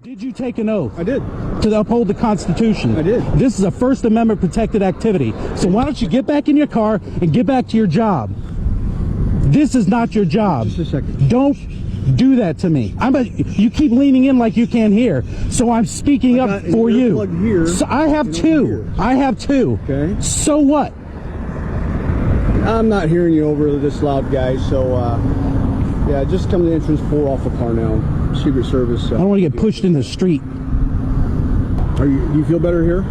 Did you take an oath? I did. To uphold the Constitution? I did. This is a First Amendment protected activity. So why don't you get back in your car and get back to your job? This is not your job. Just a second. Don't do that to me. You keep leaning in like you can't hear. So I'm speaking up for you. Here, so I have two. I have two. Okay. So what? I'm not hearing you over this loud, guys. So yeah, just come to the entrance, pull off the car now. Secret Service. I don't want to get pushed in the street. Do you feel better here?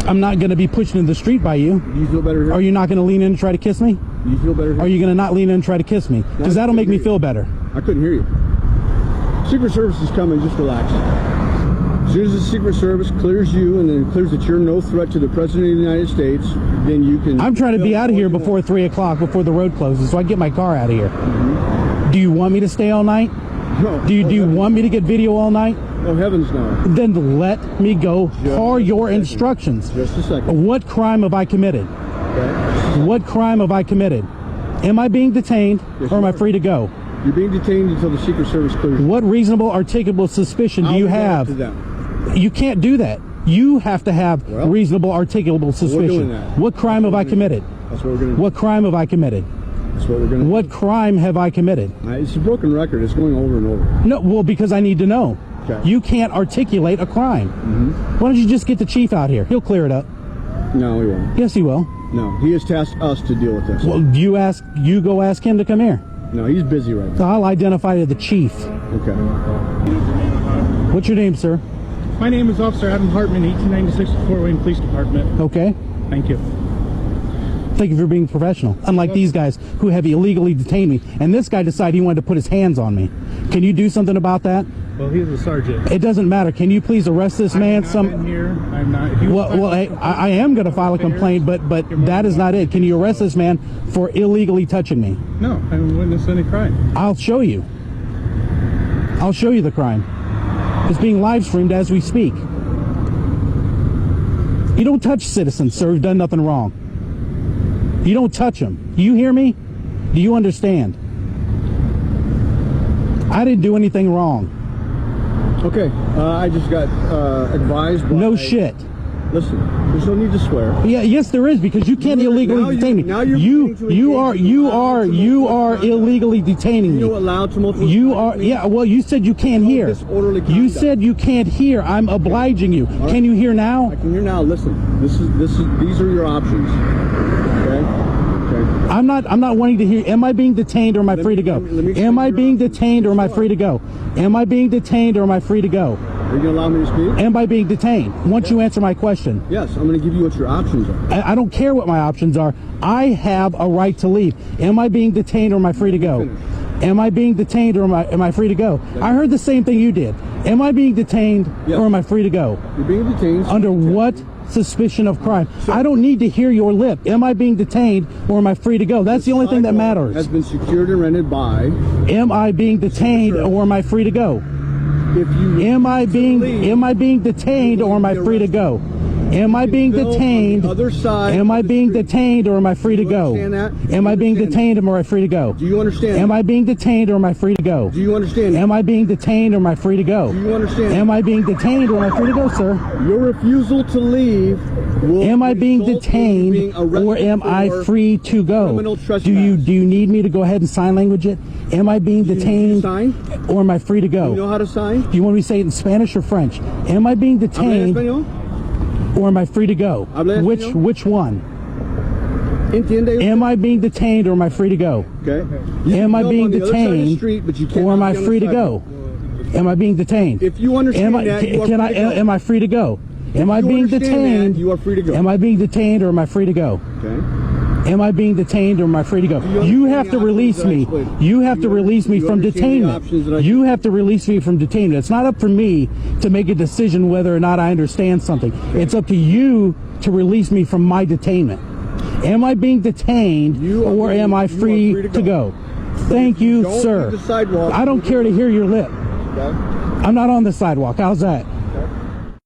I'm not going to be pushed in the street by you. Do you feel better here? Are you not going to lean in and try to kiss me? Do you feel better here? Are you going to not lean in and try to kiss me? Because that'll make me feel better. I couldn't hear you. Secret Service is coming. Just relax. As soon as the Secret Service clears you and then clears that you're no threat to the President of the United States, then you can... I'm trying to be out of here before 3 o'clock, before the road closes, so I can get my car out of here. Mm-hmm. Do you want me to stay all night? No. Do you want me to get video all night? Oh, heavens no. Then let me go for your instructions. Just a second. What crime have I committed? Okay. What crime have I committed? Am I being detained or am I free to go? You're being detained until the Secret Service clears you. What reasonable articulable suspicion do you have? You can't do that. You have to have reasonable articulable suspicion. What crime have I committed? That's what we're going to do. What crime have I committed? That's what we're going to do. What crime have I committed? It's a broken record. It's going over and over. No, well, because I need to know. Okay. You can't articulate a crime. Mm-hmm. Why don't you just get the chief out here? He'll clear it up. No, he won't. Yes, he will. No, he has tasked us to deal with this. Well, you go ask him to come here. No, he's busy right now. So I'll identify the chief. Okay. What's your name, sir? My name is Officer Adam Hartman, 1896 Fort Wayne Police Department. Okay. Thank you. Thank you for being professional. Unlike these guys who have illegally detained me. And this guy decided he wanted to put his hands on me. Can you do something about that? Well, he's a sergeant. It doesn't matter. Can you please arrest this man? I'm not. Well, I am going to file a complaint, but that is not it. Can you arrest this man for illegally touching me? No, I haven't witnessed any crime. I'll show you. I'll show you the crime. It's being live streamed as we speak. You don't touch citizens, sir, who've done nothing wrong. You don't touch them. Do you hear me? Do you understand? I didn't do anything wrong. Okay, I just got advised by... No shit. Listen, there's no need to swear. Yeah, yes, there is, because you can't illegally detain me. Now you're you are illegally detaining me. You're allowed to multiple. You are, yeah. Well, you said you can't hear. You said you can't hear. I'm obliging you. Right. Can you hear now? I can hear now. Listen, these are your options. Okay. Okay. I'm not wanting to hear. Am I being detained or am I free to go? Am I being detained or am I free to go? Am I being detained or am I free to go? Are you going to allow me to speak? Am I being detained? Once you answer my question. Yes, I'm going to give you what your options are. I don't care what my options are. I have a right to leave. Am I being detained or am I free to go? Am I being detained or am I free to go? I heard the same thing you did. Am I being detained or am I free to go? You're being detained. Under what suspicion of crime? I don't need to hear your lip. Am I being detained or am I free to go? That's the only thing that matters. Has been secured and rented by... Am I being detained or am I free to go? If you am I being detained or am I free to go? Am I being detained? Am I being detained or am I free to go? Am I being detained or am I free to go? Do you understand? Am I being detained or am I free to go? Do you understand? Am I being detained or am I free to go? Do you understand? Am I being detained or am I free to go, sir? Your refusal to leave will am I being detained or am I free to go? Do you need me to go ahead and sign language it? Am I being detained or am I free to go? Do you know how to sign? Do you want me to say it in Spanish or French? Am I being detained or am I free to go? Which one? Am I being detained or am I free to go? Okay. Am I being detained or am I free to go? Am I being detained? If you understand am I free to go? Am I being detained? You are free to go. Am I being detained or am I free to go? Okay. Am I being detained or am I free to go? You have to release me. You have to release me from detainment. You have to release me from detainment. It's not up for me to make a decision whether or not I understand something. It's up to you to release me from my detainment. Am I being detained or am I free to go? Thank you, sir. I don't care to hear your lip. I'm not on the sidewalk. How's that?